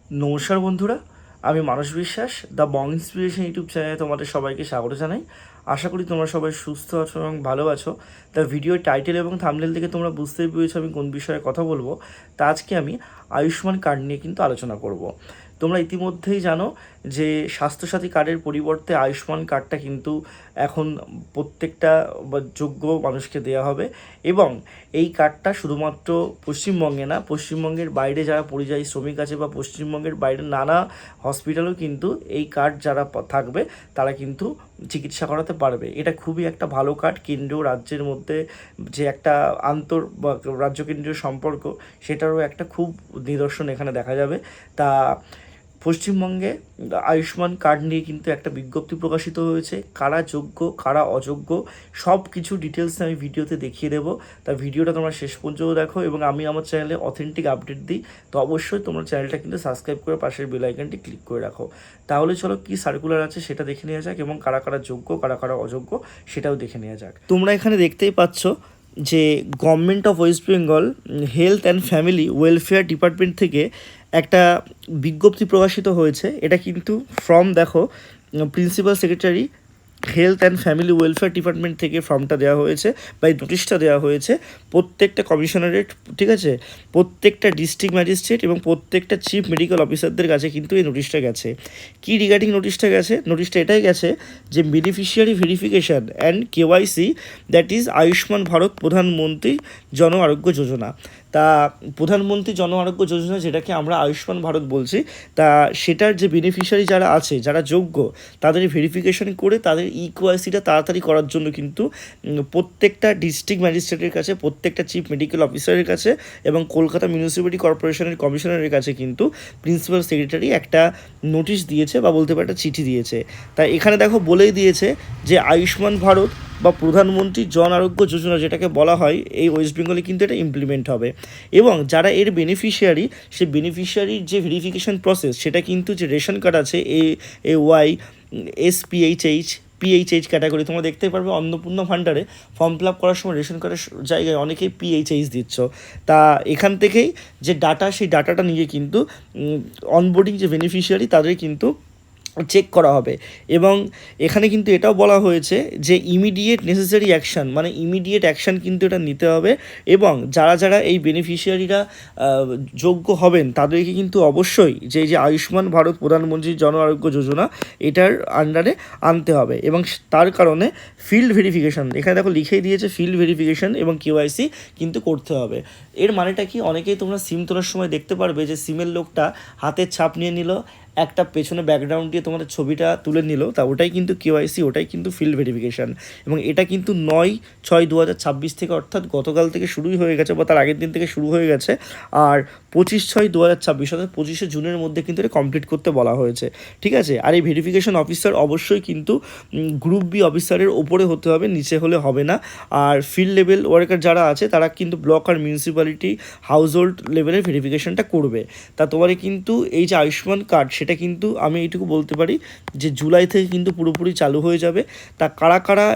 নমস্কার বন্ধুরা, আমি মানস বিশ্বাস দ্য বং ইন্সপিরেশন ইউটিউব চ্যানেলে তোমাদের সবাইকে স্বাগত জানাই। আশা করি তোমরা সবাই সুস্থ আছো এবং ভালো আছো। তা ভিডিওর টাইটেল এবং থাম্বনেল থেকে তোমরা বুঝতেই পেরেছো আমি কোন বিষয়ে কথা বলবো। তা আজকে আমি আয়ুষ্মান কার্ড নিয়ে কিন্তু আলোচনা করব। তোমরা ইতিমধ্যেই জানো যে স্বাস্থ্যসাথী কার্ডের পরিবর্তে আয়ুষ্মান কার্ডটা কিন্তু এখন প্রত্যেকটা যোগ্য মানুষকে দেওয়া হবে এবং এই কার্ডটা শুধুমাত্র পশ্চিমবঙ্গে না, পশ্চিমবঙ্গের বাইরে যারা পরিযায়ী শ্রমিক আছে বা পশ্চিমবঙ্গের বাইরে নানা হসপিটালেও কিন্তু এই কার্ড যারা থাকবে তারা কিন্তু চিকিৎসা করাতে পারবে। এটা খুবই একটা ভালো কার্ড। কেন্দ্র রাজ্যের মধ্যে যে একটা রাজ্য কেন্দ্রীয় সম্পর্ক, সেটারও একটা খুব নিদর্শন এখানে দেখা যাবে। তা পশ্চিমবঙ্গে আয়ুষ্মান কার্ড নিয়ে কিন্তু একটা বিজ্ঞপ্তি প্রকাশিত হয়েছে। কারা যোগ্য কারা অযোগ্য সব কিছু ডিটেলস আমি ভিডিওতে দেখিয়ে দেবো। তা ভিডিওটা তোমরা শেষ পর্যন্ত দেখো এবং আমি আমার চ্যানেলে অথেন্টিক আপডেট দিই। তো অবশ্যই তোমরা চ্যানেলটা কিন্তু সাবস্ক্রাইব করে পাশের বেল আইকনটি ক্লিক করে রাখো। তাহলে চলো কি সার্কুলার আছে সেটা দেখে নেওয়া যাক এবং কারা কারা যোগ্য কারা কারা অযোগ্য সেটাও দেখে নেওয়া যাক। তোমরা এখানে দেখতেই পাচ্ছ যে government of West Bengal health and family welfare department থেকে একটা বিজ্ঞপ্তি প্রকাশিত হয়েছে। এটা কিন্তু দেখো principal secretary health and family welfare department থেকে ফর্মটা দেওয়া হয়েছে বা এই নোটিশটা দেওয়া হয়েছে প্রত্যেকটা কমিশনারেট, ঠিক আছে, প্রত্যেকটা ডিস্ট্রিক্ট ম্যাজিস্ট্রেট এবং প্রত্যেকটা চিফ মেডিকেল অফিসারদের কাছে কিন্তু এই নোটিশটা গেছে। কি রিগার্ডিং নোটিশটা গেছে? নোটিশটা এটাই গেছে যে beneficiary verification and KYC, that is Ayushman Bharat প্রধানমন্ত্রী জন আরোগ্য যোজনা। তা প্রধানমন্ত্রী জন আরোগ্য যোজনা, যেটাকে আমরা আয়ুষ্মান ভারত বলছি, তা সেটার যে বেনিফিশিয়ারি যারা আছে, যারা যোগ্য, তাদের ভেরিফিকেশন করে তাদের ইকোয়াইসিটা তাড়াতাড়ি করার জন্য কিন্তু প্রত্যেকটা ডিস্ট্রিক্ট ম্যাজিস্ট্রেটের কাছে, প্রত্যেকটা চিফ মেডিকেল অফিসারের কাছে এবং কলকাতা মিউনিসিপ্যালিটি কর্পোরেশনের কমিশনারের কাছে কিন্তু প্রিন্সিপাল সেক্রেটারি একটা নোটিশ দিয়েছে বা বলতে পারে একটা চিঠি দিয়েছে। তাই এখানে দেখো বলেই দিয়েছে যে আয়ুষ্মান ভারত বা প্রধানমন্ত্রী জন আরোগ্য যোজনা যেটাকে বলা হয়, এই ওয়েস্ট বেঙ্গলে কিন্তু এটা ইমপ্লিমেন্ট হবে এবং যারা এর বেনিফিশিয়ারি, সেই বেনিফিশিয়ারির যে ভেরিফিকেশান প্রসেস, সেটা কিন্তু যে রেশন কার্ড আছে ওয়াই পিএইচএইচ ক্যাটাগরি, তোমরা দেখতে পারবে অন্নপূর্ণা ভাণ্ডারে ফর্ম ফিল আপ করার সময় রেশন কার্ডের জায়গায় অনেকেই পিএইচএইচ দিচ্ছ। তা এখান থেকেই যে ডাটা, সেই ডাটাটা নিয়ে কিন্তু অনবোর্ডিং যে বেনিফিশিয়ারি তাদের কিন্তু চেক করা হবে এবং এখানে কিন্তু এটাও বলা হয়েছে যে ইমিডিয়েট নেসেসারি অ্যাকশান, মানে ইমিডিয়েট অ্যাকশান কিন্তু এটা নিতে হবে এবং যারা যারা এই বেনিফিশিয়ারিরা যোগ্য হবেন তাদেরকে কিন্তু অবশ্যই যে আয়ুষ্মান ভারত প্রধানমন্ত্রী জন আরোগ্য যোজনা এটার আন্ডারে আনতে হবে এবং তার কারণে ফিল্ড ভেরিফিকেশান, এখানে দেখো লিখেই দিয়েছে ফিল্ড ভেরিফিকেশান এবং কেওয়াইসি কিন্তু করতে হবে। এর মানেটা কি? অনেকেই তোমরা সিম তোলার সময় দেখতে পারবে যে সিমের লোকটা হাতের ছাপ নিয়ে নিল, একটা পেছনে ব্যাকগ্রাউন্ড দিয়ে তোমাদের ছবিটা তুলে নিল, তা ওটাই কিন্তু কেওয়াইসি, ওটাই কিন্তু ফিল্ড ভেরিফিকেশান এবং এটা কিন্তু 9/6/2026 থেকে, অর্থাৎ গতকাল থেকে শুরুই হয়ে গেছে বা তার আগের দিন থেকে শুরু হয়ে গেছে। আর 25/6/2026 অর্থাৎ 25শে জুনের মধ্যে কিন্তু এটা কমপ্লিট করতে বলা হয়েছে, ঠিক আছে। আর এই ভেরিফিকেশান অফিসার অবশ্যই কিন্তু গ্রুপ বি অফিসারের ওপরে হতে হবে, নিচে হলে হবে না। আর ফিল্ড লেভেল ওয়ার্কার যারা আছে তারা কিন্তু ব্লক আর মিউনিসিপ্যালিটি হাউস হোল্ড লেভেলের ভেরিফিকেশানটা করবে। তা তোমার কিন্তু এই যে আয়ুষ্মান কার্ড, সেটা কিন্তু আমি এইটুকু বলতে পারি যে জুলাই থেকে কিন্তু পুরোপুরি চালু হয়ে যাবে। তা কারা কারা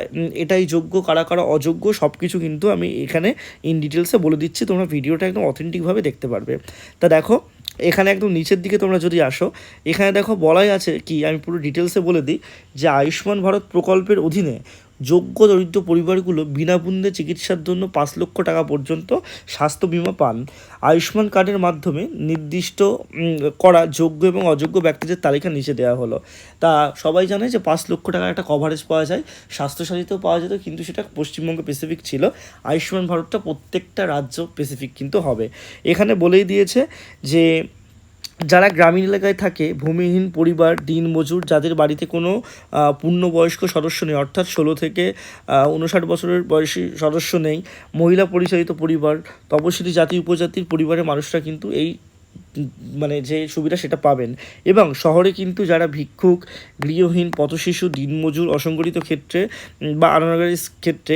এটাই যোগ্য কারা কারা অযোগ্য সব কিছু কিন্তু আমি এখানে ইন ডিটেলসে বলে দিচ্ছি, তোমরা ভিডিওটা একদম অথেন্টিকভাবে দেখতে পারবে। তা দেখো এখানে একদম নিচের দিকে তোমরা যদি আসো, এখানে দেখো বলাই আছে কি, আমি পুরো ডিটেলসে বলে দিই যে আয়ুষ্মান ভারত প্রকল্পের অধীনে যোগ্য দরিদ্র পরিবারগুলো বিনামূল্যে চিকিৎসার জন্য 5 লক্ষ টাকা পর্যন্ত স্বাস্থ্য বিমা পান। আয়ুষ্মান কার্ডের মাধ্যমে নির্দিষ্ট করা যোগ্য এবং অযোগ্য ব্যক্তিদের তালিকা নিচে দেওয়া হলো। তা সবাই জানে যে 5 লক্ষ টাকার একটা কভারেজ পাওয়া যায়, স্বাস্থ্যসাথীতেও পাওয়া যেত, কিন্তু সেটা পশ্চিমবঙ্গ স্পেসিফিক ছিল। আয়ুষ্মান ভারতটা প্রত্যেকটা রাজ্য স্পেসিফিক কিন্তু হবে। এখানে বলেই দিয়েছে যে যারা গ্রামীণ এলাকায় থাকে, ভূমিহীন পরিবার, দিনমজুর, যাদের বাড়িতে কোনো পূর্ণবয়স্ক সদস্য নেই, অর্থাৎ 16 থেকে 59 বছরের বয়সী সদস্য নেই, মহিলা পরিচালিত পরিবার, তপশিলি জাতি উপজাতির পরিবারের মানুষরা কিন্তু এই মানে যে সুবিধা সেটা পাবেন। এবং শহরে কিন্তু যারা ভিক্ষুক, গৃহহীন, পথশিশু, দিনমজুর, অসংগঠিত ক্ষেত্রে বা আনাগারি ক্ষেত্রে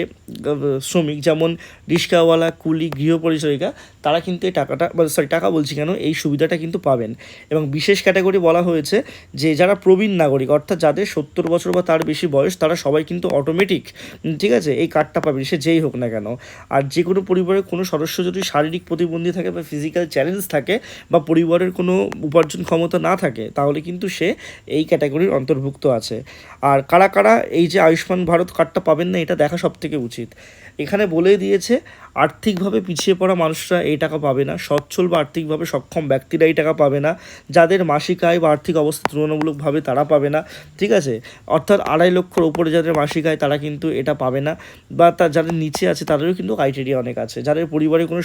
শ্রমিক, যেমন রিক্সাওয়ালা, কুলি, গৃহ পরিচারিকা, তারা কিন্তু এই টাকা বলছি কেন, এই সুবিধাটা কিন্তু পাবেন। এবং বিশেষ ক্যাটাগরি বলা হয়েছে যে যারা প্রবীণ নাগরিক, অর্থাৎ যাদের 70 বছর বা তার বেশি বয়স, তারা সবাই কিন্তু অটোমেটিক, ঠিক আছে, এই কার্ডটা পাবেন, সে যেই হোক না কেন। আর যে কোনো পরিবারের কোনো সদস্য যদি শারীরিক প্রতিবন্ধী থাকে বা ফিজিক্যাল চ্যালেঞ্জ থাকে বা পরিবারের কোনো উপার্জন ক্ষমতা না থাকে তাহলে কিন্তু সে এই ক্যাটাগরির অন্তর্ভুক্ত আছে। আর কারা কারা এই যে আয়ুষ্মান ভারত কার্ডটা পাবেন না এটা দেখা সবথেকে উচিত। এখানে বলেই দিয়েছে আর্থিকভাবে পিছিয়ে পড়া মানুষরা এই টাকা পাবে না, সচ্ছল বা আর্থিকভাবে সক্ষম ব্যক্তিরা এই টাকা পাবে না, যাদের মাসিক আয় বা আর্থিক অবস্থা তুলনামূলকভাবে তারা পাবে না, ঠিক আছে? অর্থাৎ 2.5 লক্ষর ওপরে যাদের মাসিক আয় তারা কিন্তু এটা পাবে না, বা যাদের নিচে আছে তাদেরও কিন্তু ক্রাইটেরিয়া অনেক আছে। যাদের পরিবারে কোনো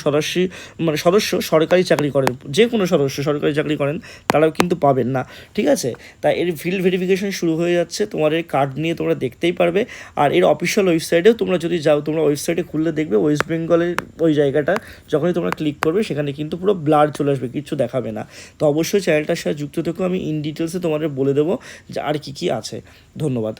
সদস্য সরকারি চাকরি করেন, যে কোনো সদস্য সরকারি চাকরি করেন তারাও কিন্তু পাবেন না, ঠিক আছে? তাই এর ফিল্ড ভেরিফিকেশন শুরু হয়ে যাচ্ছে, তোমার এই কার্ড নিয়ে তোমরা দেখতেই পারবে। আর এর অফিসিয়াল ওয়েবসাইটেও তোমরা যদি যাও, তোমরা ওয়েবসাইটে খুললে দেখবে ওয়েস্ট বেঙ্গলের ওই জায়গাটা যখনই তোমরা ক্লিক করবে সেখানে কিন্তু পুরো ব্লার চলে আসবে, কিছু দেখাবে না। তো অবশ্যই চ্যানেলটার সাথে যুক্ত থেকেও আমি ইন ডিটেলসে তোমাদের বলে দেবো যে আর কী কী আছে। ধন্যবাদ।